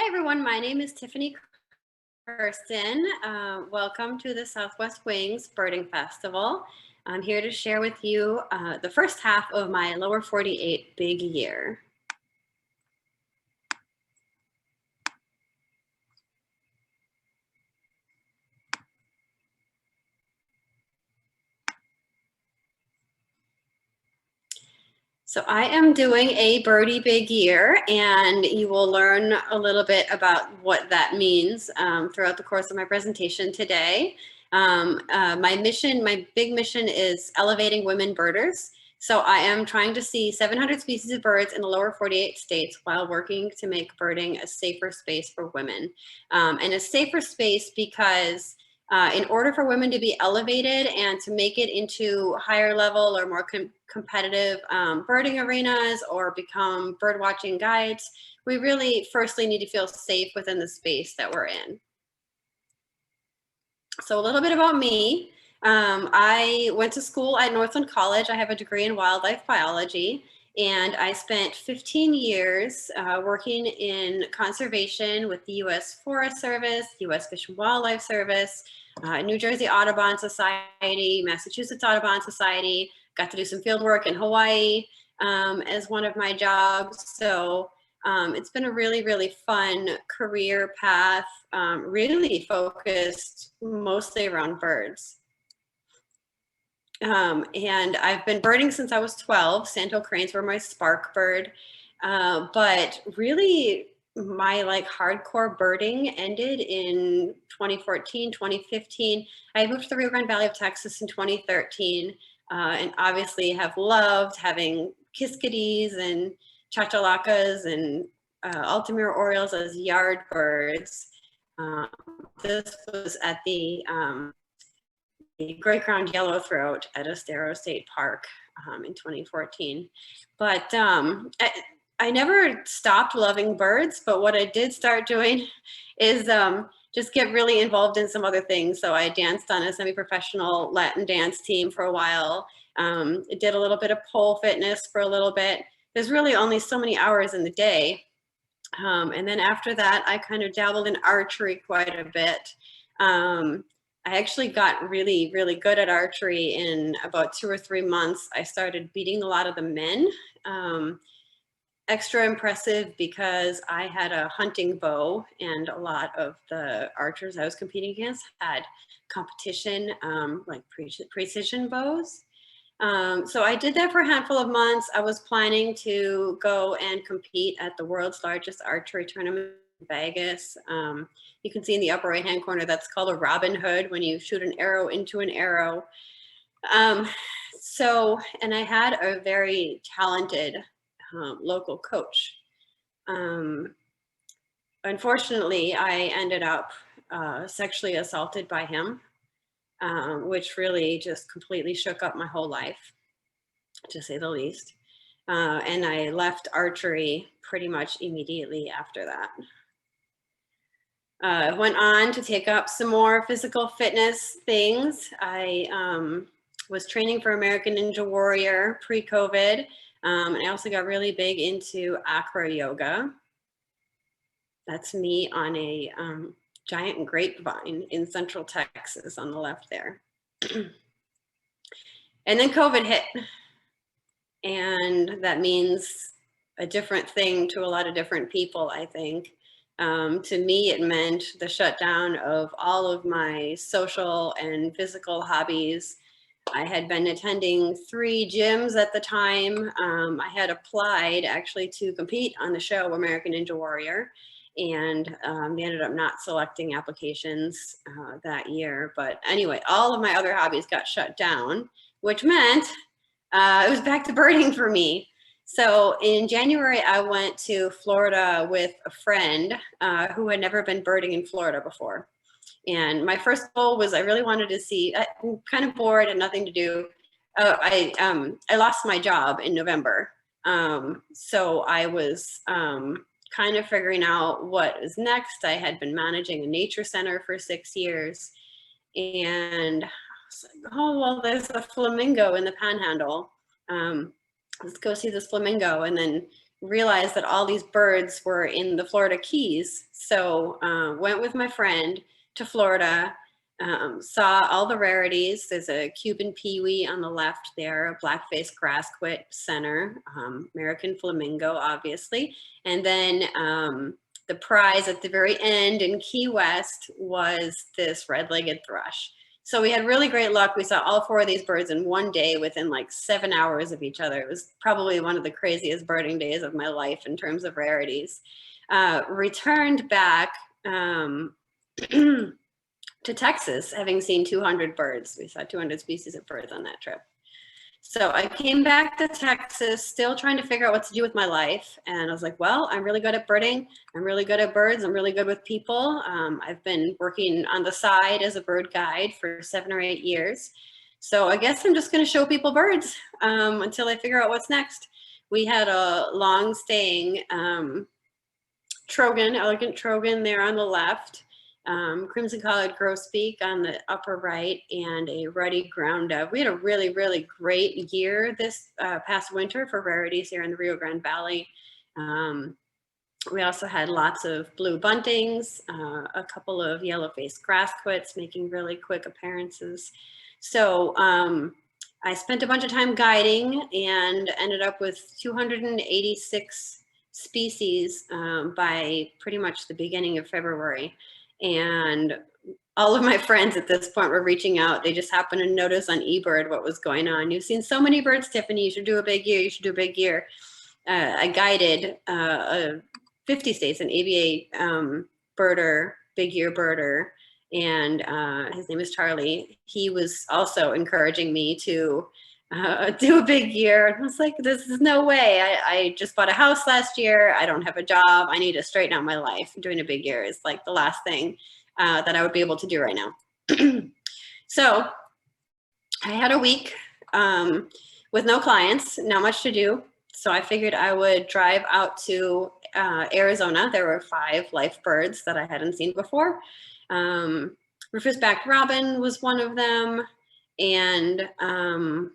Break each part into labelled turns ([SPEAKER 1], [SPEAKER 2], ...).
[SPEAKER 1] Hi everyone, my name is Tiffany Kersten. Welcome to the Southwest Wings Birding Festival. I'm here to share with you the first half of my lower 48 big year. So I am doing a birdie big year, and you will learn a little bit about what that means throughout the course of my presentation today. My big mission is elevating women birders. So I am trying to see 700 species of birds in the lower 48 states while working to make birding a safer space for women. And a safer space because in order for women to be elevated and to make it into higher level or more competitive birding arenas or become bird watching guides, we really firstly need to feel safe within the space that we're in. So a little bit about me. I went to school at Northland College. I have a degree in wildlife biology, and I spent 15 years working in conservation with the U.S. Forest Service, U.S. Fish and Wildlife Service, New Jersey Audubon Society, Massachusetts Audubon Society. Got to do some field work in Hawaii as one of my jobs. So it's been a really, really fun career path, really focused mostly around birds. And I've been birding since I was 12. Sandhill cranes were my spark bird. But really, my hardcore birding ended in 2014, 2015. I moved to the Rio Grande Valley of Texas in 2013, and obviously have loved having kiskadees and chachalacas and Altamira orioles as yard birds. This was at the great crowned yellowthroat at Estero State Park in 2014. But I never stopped loving birds, but what I did start doing is just get really involved in some other things. So I danced on a semi-professional Latin dance team for a while. Did a little bit of pole fitness for a little bit. There's really only so many hours in the day. And then after that, I kind of dabbled in archery quite a bit. I actually got really, really good at archery in about 2 or 3 months. I started beating a lot of the men. Extra impressive because I had a hunting bow, and a lot of the archers I was competing against had competition, like precision bows. So I did that for a handful of months. I was planning to go and compete at the world's largest archery tournament in Vegas. You can see in the upper right hand corner, that's called a Robin Hood, when you shoot an arrow into an arrow. And I had a very talented local coach. Unfortunately, I ended up sexually assaulted by him, which really just completely shook up my whole life, to say the least. And I left archery pretty much immediately after that. Went on to take up some more physical fitness things. I was training for American Ninja Warrior pre-COVID. And I also got really big into acro yoga. That's me on a giant grapevine in Central Texas on the left there. And then COVID hit. And that means a different thing to a lot of different people, I think. To me, it meant the shutdown of all of my social and physical hobbies. I had been attending 3 gyms at the time. I had applied actually to compete on the show American Ninja Warrior, and they ended up not selecting applications that year. But anyway, all of my other hobbies got shut down, which meant it was back to birding for me. So in January, I went to Florida with a friend who had never been birding in Florida before. And my first goal was I really wanted to see, I'm kind of bored and nothing to do. I lost my job in November. So I was kind of figuring out what was next. I had been managing a nature center for 6 years. And I was like, oh, well, there's a flamingo in the Panhandle. Let's go see this flamingo. And then realized that all these birds were in the Florida Keys. So went with my friend to Florida, saw all the rarities. There's a Cuban peewee on the left there, a black-faced grassquit center, American flamingo, obviously. And then the prize at the very end in Key West was this red-legged thrush. So we had really great luck. We saw all 4 of these birds in one day within like 7 hours of each other. It was probably one of the craziest birding days of my life in terms of rarities. Returned back to Texas, having seen 200 birds. We saw 200 species of birds on that trip. So I came back to Texas, still trying to figure out what to do with my life. And I was like, well, I'm really good at birding. I'm really good at birds. I'm really good with people. I've been working on the side as a bird guide for 7 or 8 years. So I guess I'm just going to show people birds until I figure out what's next. We had a long staying Trogon, elegant Trogon there on the left. Crimson collared grosbeak on the upper right, and a ruddy ground dove. We had a really, really great year this past winter for rarities here in the Rio Grande Valley. We also had lots of blue buntings, a couple of yellow-faced grassquits making really quick appearances. So I spent a bunch of time guiding and ended up with 286 species by pretty much the beginning of February. And all of my friends at this point were reaching out. They just happened to notice on eBird what was going on. You've seen so many birds, Tiffany. You should do a big year. You should do a big year. I guided 50 states, an ABA birder, big year birder, and his name is Charlie. He was also encouraging me to do a big year. I was like, this is no way. I just bought a house last year. I don't have a job. I need to straighten out my life. Doing a big year is like the last thing that I would be able to do right now. So I had a week with no clients, not much to do. So I figured I would drive out to Arizona. There were 5 life birds that I hadn't seen before. Rufous-backed robin was one of them. And I'm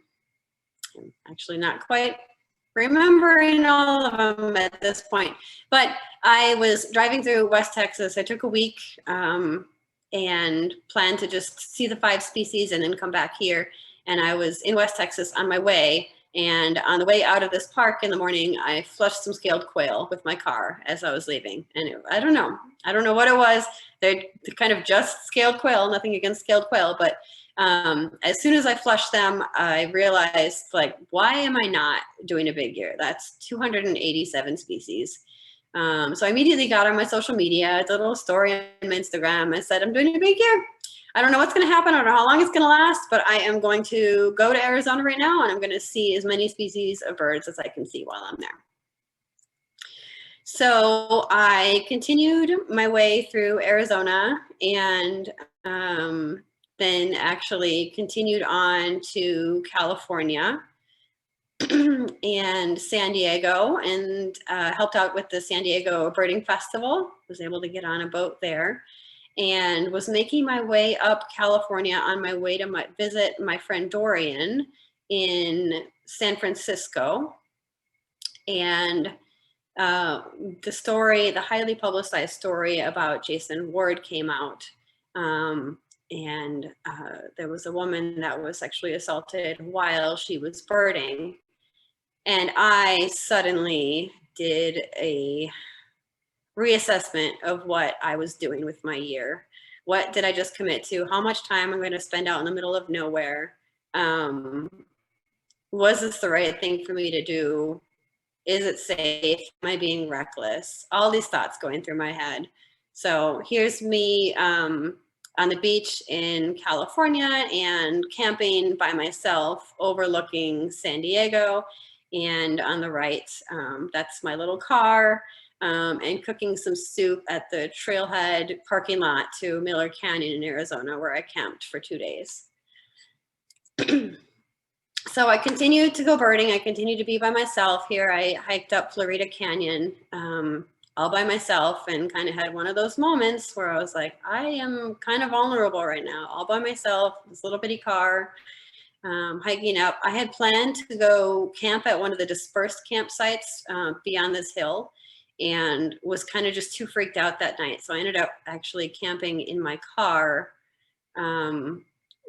[SPEAKER 1] actually not quite remembering all of them at this point, but I was driving through West Texas. I took a week and planned to just see the 5 species and then come back here. And I was in West Texas on my way. And on the way out of this park in the morning, I flushed some scaled quail with my car as I was leaving. And I don't know what it was. They're kind of just scaled quail, nothing against scaled quail, but as soon as I flushed them, I realized, like, why am I not doing a big year? That's 287 species. So I immediately got on my social media. It's a little story on my Instagram. I said, I'm doing a big year. I don't know what's going to happen. I don't know how long it's going to last, but I am going to go to Arizona right now, and I'm going to see as many species of birds as I can see while I'm there. So I continued my way through Arizona and then actually continued on to California and San Diego, and helped out with the San Diego Birding Festival. Was able to get on a boat there, and was making my way up California on my way to visit my friend Dorian in San Francisco. And the highly publicized story about Jason Ward came out. And there was a woman that was sexually assaulted while she was birding. And I suddenly did a reassessment of what I was doing with my year. What did I just commit to? How much time I'm going to spend out in the middle of nowhere? Was this the right thing for me to do? Is it safe? Am I being reckless? All these thoughts going through my head. So here's me on the beach in California and camping by myself overlooking San Diego. And on the right, that's my little car, and cooking some soup at the trailhead parking lot to Miller Canyon in Arizona, where I camped for 2 days. So I continued to go birding. I continued to be by myself here. I hiked up Florida Canyon all by myself and kind of had one of those moments where I was like, I am kind of vulnerable right now, all by myself, this little bitty car. hiking up. I had planned to go camp at one of the dispersed campsites beyond this hill, and was kind of just too freaked out that night. So I ended up actually camping in my car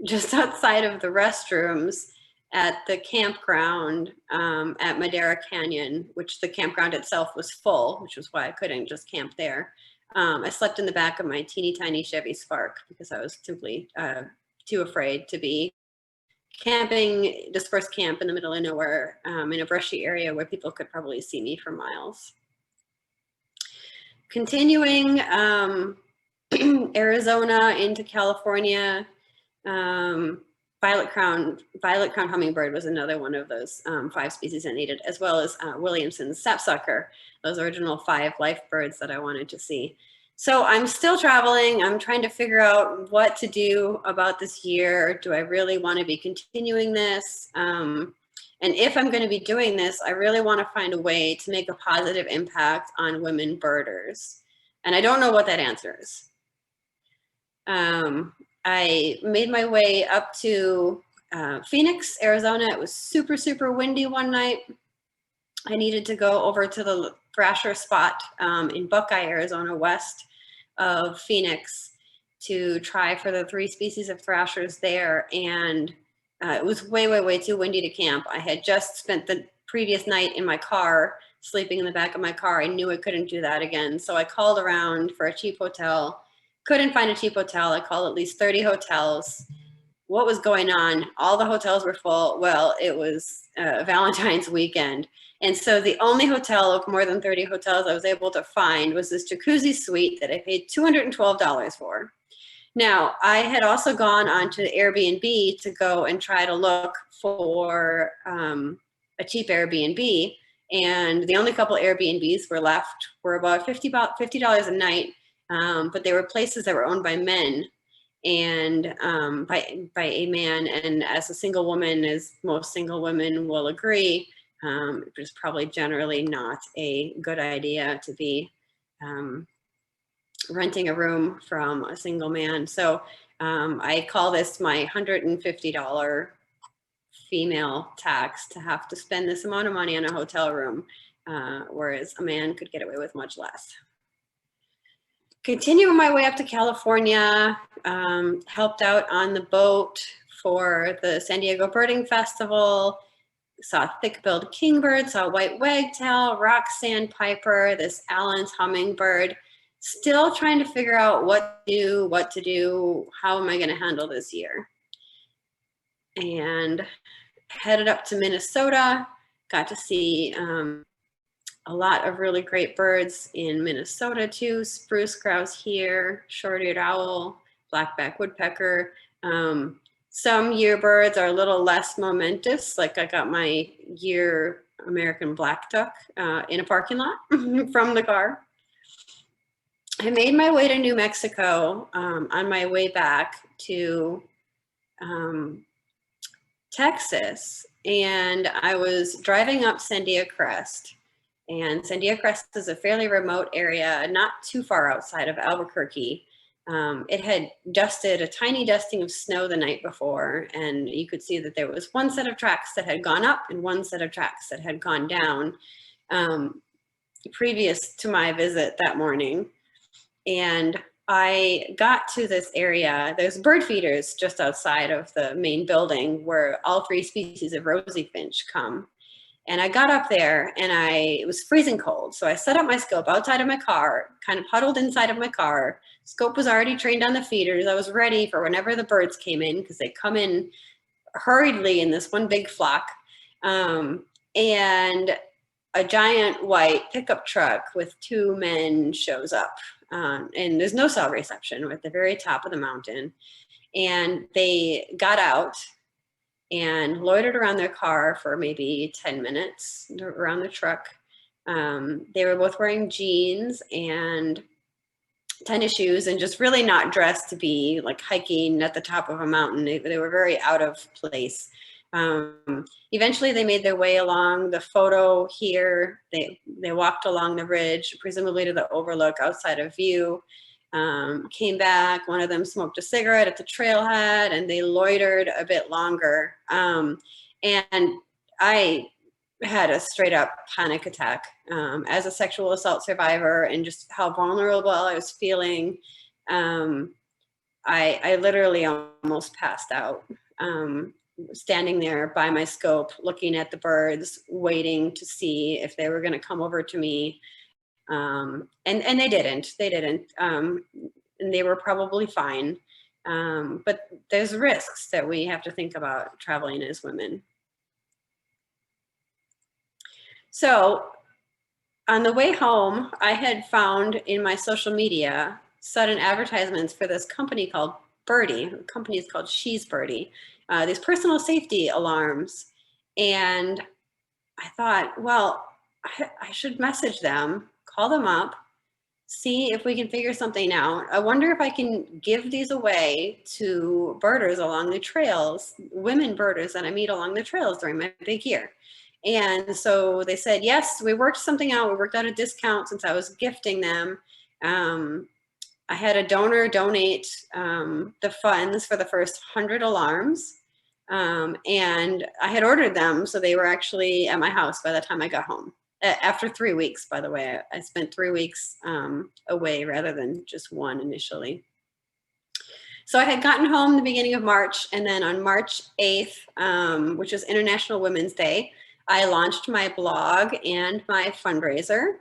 [SPEAKER 1] just outside of the restrooms at the campground at Madera Canyon, which the campground itself was full, which was why I couldn't just camp there. I slept in the back of my teeny tiny Chevy Spark because I was simply too afraid to be camping, dispersed camp in the middle of nowhere in a brushy area where people could probably see me for miles. Continuing Arizona into California, violet crown hummingbird was another one of those 5 species I needed, as well as Williamson's sapsucker, those original 5 life birds that I wanted to see. So I'm still traveling. I'm trying to figure out what to do about this year. Do I really want to be continuing this? And if I'm going to be doing this, I really want to find a way to make a positive impact on women birders. And I don't know what that answer is. I made my way up to Phoenix, Arizona. It was super, super windy one night. I needed to go over to the thrasher spot in Buckeye, Arizona, west of Phoenix, to try for the 3 species of thrashers there. And it was way, way, way too windy to camp. I had just spent the previous night in my car, sleeping in the back of my car. I knew I couldn't do that again. So I called around for a cheap hotel. Couldn't find a cheap hotel. I called at least 30 hotels. What was going on? All the hotels were full. Well, it was Valentine's weekend. And so the only hotel of more than 30 hotels I was able to find was this jacuzzi suite that I paid $212 for. Now, I had also gone on to Airbnb to go and try to look for a cheap Airbnb. And the only couple Airbnbs were left were about $50 a night. But they were places that were owned by men and by a man. And as a single woman, as most single women will agree, it was probably generally not a good idea to be renting a room from a single man. So I call this my $150 female tax to have to spend this amount of money on a hotel room, whereas a man could get away with much less. Continuing my way up to California, helped out on the boat for the San Diego Birding Festival, saw thick-billed kingbird, saw white wagtail, rock sandpiper, this Allen's hummingbird. Still trying to figure out what to do, how am I going to handle this year? And headed up to Minnesota, got to see a lot of really great birds in Minnesota too. Spruce grouse here, short-eared owl, blackback woodpecker. Some year birds are a little less momentous. Like I got my year American black duck in a parking lot from the car. I made my way to New Mexico on my way back to Texas, and I was driving up Sandia Crest. And Sandia Crest is a fairly remote area, not too far outside of Albuquerque. It had dusted a tiny dusting of snow the night before, and you could see that there was one set of tracks that had gone up and one set of tracks that had gone down previous to my visit that morning. And I got to this area. There's bird feeders just outside of the main building where all 3 species of rosy finch come. And I got up there and it was freezing cold. So I set up my scope outside of my car, kind of huddled inside of my car. Scope was already trained on the feeders. I was ready for whenever the birds came in, because they come in hurriedly in this one big flock. And a giant white pickup truck with 2 men shows up. And there's no cell reception. We're at the very top of the mountain. And they got out and loitered around their car for maybe 10 minutes around the truck. They were both wearing jeans and tennis shoes and just really not dressed to be like hiking at the top of a mountain. They were very out of place. Eventually they made their way along the photo here. They walked along the ridge, presumably to the overlook outside of view. Came back, one of them smoked a cigarette at the trailhead, and they loitered a bit longer. And I had a straight up panic attack as a sexual assault survivor, and just how vulnerable I was feeling. I literally almost passed out, standing there by my scope, looking at the birds, waiting to see if they were going to come over to me. And they didn't. And they were probably fine. But there's risks that we have to think about traveling as women. So on the way home, I had found in my social media sudden advertisements for this company called Birdie. The company is called She's Birdie. These personal safety alarms. And I thought, well, I should message them, call them up, see if we can figure something out. I wonder if I can give these away to birders along the trails, women birders that I meet along the trails during my big year. And so they said, yes, we worked something out. We worked out a discount since I was gifting them. I had a donor donate the funds for the first 100 alarms. And I had ordered them, so they were actually at my house by the time I got home. After 3 weeks, by the way. I spent 3 weeks away rather than just one initially. So I had gotten home the beginning of March, and then on March 8th, which is International Women's Day, I launched my blog and my fundraiser,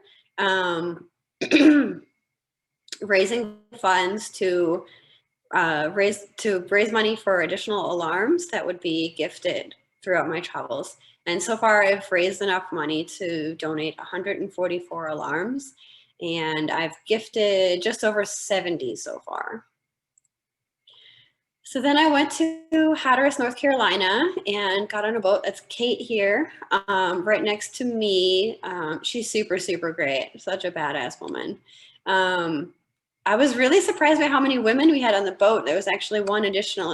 [SPEAKER 1] raising funds to raise money for additional alarms that would be gifted throughout my travels. And so far I've raised enough money to donate 144 alarms, and I've gifted just over 70 so far. So then I went to Hatteras, North Carolina, and got on a boat. That's Kate here, right next to me. She's super, super great. Such a badass woman. I was really surprised by how many women we had on the boat. There was actually one additional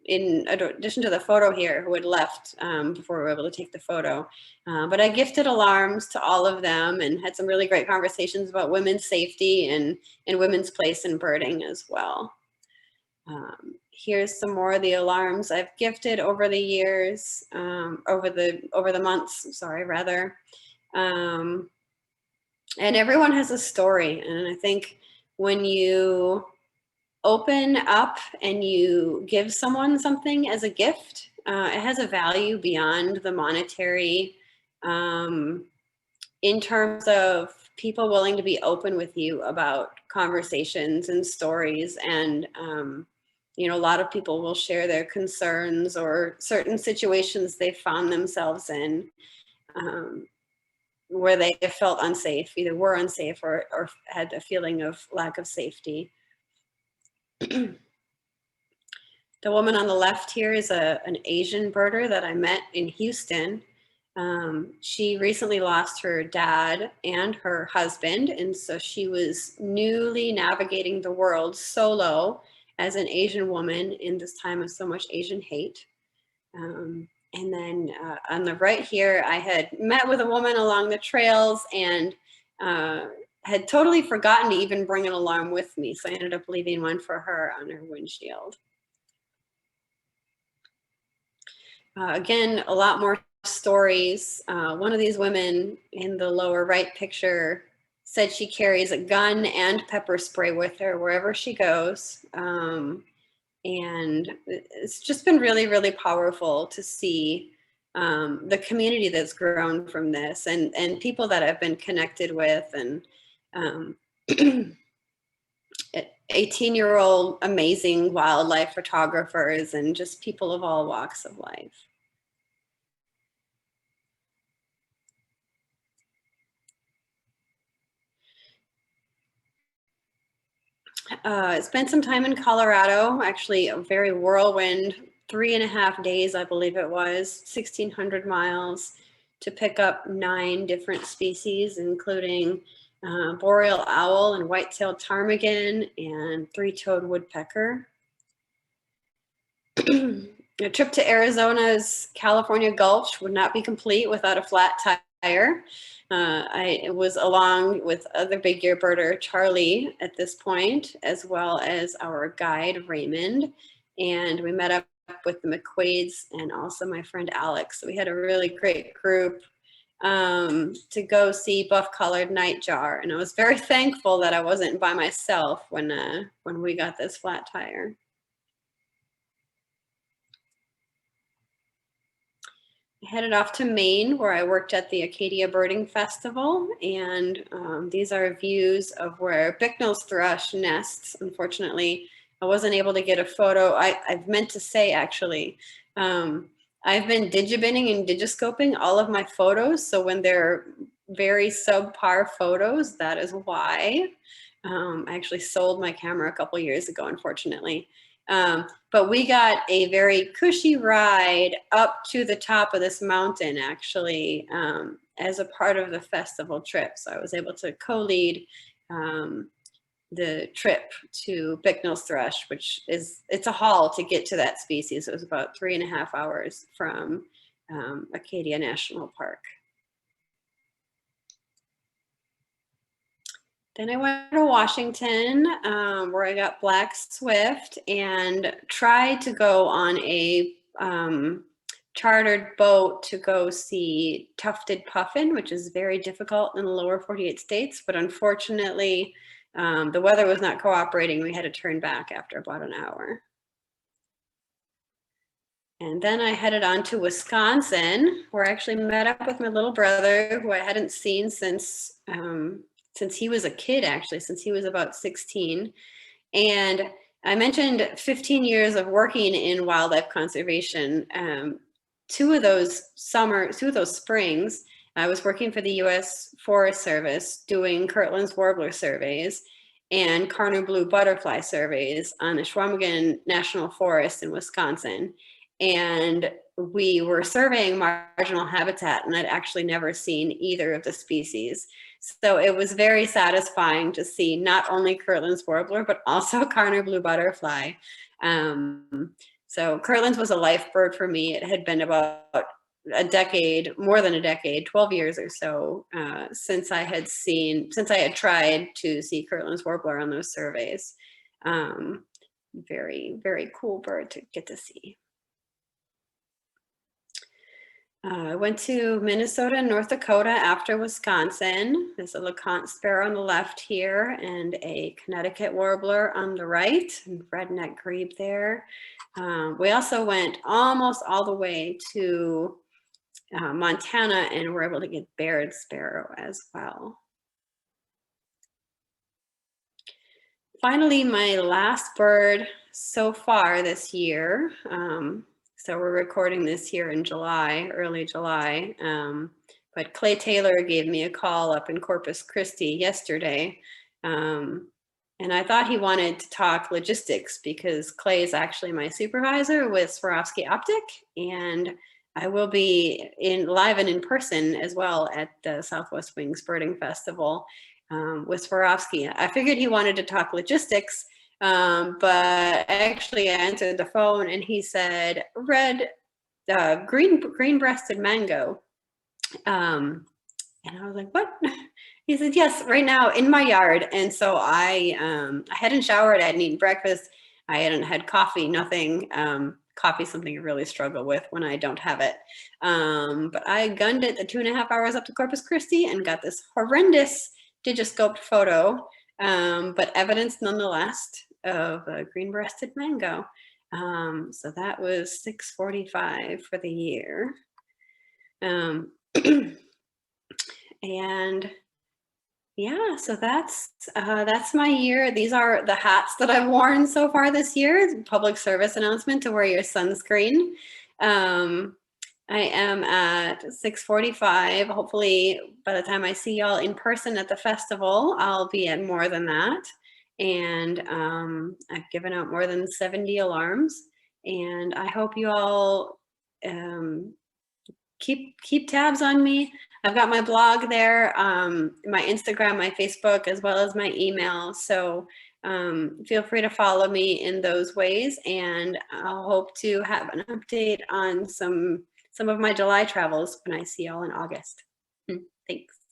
[SPEAKER 1] in addition to the photo here who had left before we were able to take the photo. But I gifted alarms to all of them and had some really great conversations about women's safety and women's place in birding as well. Here's some more of the alarms I've gifted over the years, over the months, sorry, rather. And everyone has a story. And I think when you open up and you give someone something as a gift, it has a value beyond the monetary, in terms of people willing to be open with you about conversations and stories. And you know, a lot of people will share their concerns or certain situations they found themselves in, where they felt unsafe, either were unsafe or had a feeling of lack of safety. The woman on the left here is an Asian birder that I met in Houston. She recently lost her dad and her husband, and so she was newly navigating the world solo as an Asian woman in this time of so much Asian hate. And then on the right here, I had met with a woman along the trails and had totally forgotten to even bring an alarm with me. So I ended up leaving one for her on her windshield. Again, a lot more stories. One of these women in the lower right picture said she carries a gun and pepper spray with her wherever she goes. And it's just been really, really powerful to see the community that's grown from this, and people that I've been connected with, and 18-year-old amazing wildlife photographers, and just people of all walks of life. Spent some time in Colorado, actually a very whirlwind, 3.5 days, I believe it was, 1,600 miles to pick up 9 different species, including boreal owl and white-tailed ptarmigan and 3-toed woodpecker. A trip to Arizona's California Gulch would not be complete without a flat I was along with other big year birder, Charlie, at this point, as well as our guide, Raymond. And we met up with the McQuaids and also my friend Alex. So we had a really great group to go see buff-colored nightjar. And I was very thankful that I wasn't by myself when we got this flat tire. I headed off to Maine, where I worked at the Acadia Birding Festival, and these are views of where Bicknell's thrush nests. Unfortunately, I wasn't able to get a photo. I've meant to say, actually, I've been digibinning and digiscoping all of my photos, so when they're very subpar photos, that is why. I actually sold my camera a couple years ago, unfortunately. But we got a very cushy ride up to the top of this mountain, actually, as a part of the festival trip. So I was able to co-lead the trip to Bicknell's thrush, which it's a haul to get to that species. It was about 3.5 hours from Acadia National Park. Then I went to Washington, where I got black swift and tried to go on a chartered boat to go see tufted puffin, which is very difficult in the lower 48 states. But unfortunately, the weather was not cooperating. We had to turn back after about an hour. And then I headed on to Wisconsin, where I actually met up with my little brother, who I hadn't seen since he was a kid, actually, since he was about 16. And I mentioned 15 years of working in wildlife conservation. Two of those springs, I was working for the U.S. Forest Service doing Kirtland's warbler surveys and Karner blue butterfly surveys on the Chequamegon National Forest in Wisconsin. And we were surveying marginal habitat, and I'd actually never seen either of the species. So it was very satisfying to see not only Kirtland's warbler, but also Karner blue butterfly. So Kirtland's was a life bird for me. It had been about a decade, more than a decade, 12 years or so, since I had tried to see Kirtland's warbler on those surveys. Very, very cool bird to get to see. I went to Minnesota and North Dakota after Wisconsin. There's a LeConte sparrow on the left here and a Connecticut warbler on the right, and redneck grebe there. We also went almost all the way to Montana and were able to get Baird sparrow as well. Finally, my last bird so far this year. So we're recording this here in July, early July. But Clay Taylor gave me a call up in Corpus Christi yesterday. And I thought he wanted to talk logistics because Clay is actually my supervisor with Swarovski Optik. And I will be live and in person as well at the Southwest Wings Birding Festival with Swarovski. I figured he wanted to talk logistics. But actually I answered the phone and he said, green-breasted mango. And I was like, what? He said, yes, right now in my yard. And so I hadn't showered, I hadn't eaten breakfast, I hadn't had coffee, nothing. Coffee is something I really struggle with when I don't have it. But I gunned it the 2.5 hours up to Corpus Christi and got this horrendous digiscoped photo, but evidence nonetheless of a green-breasted mango. So that was 645 for the year. And yeah, so that's my year. These are the hats that I've worn so far this year. Public service announcement to wear your sunscreen. I am at 6:45. Hopefully by the time I see y'all in person at the festival, I'll be at more than that. And I've given out more than 70 alarms. And I hope you all keep tabs on me. I've got my blog there, my Instagram, my Facebook, as well as my email. So feel free to follow me in those ways. And I'll hope to have an update on some of my July travels when I see y'all in August. Mm, thanks.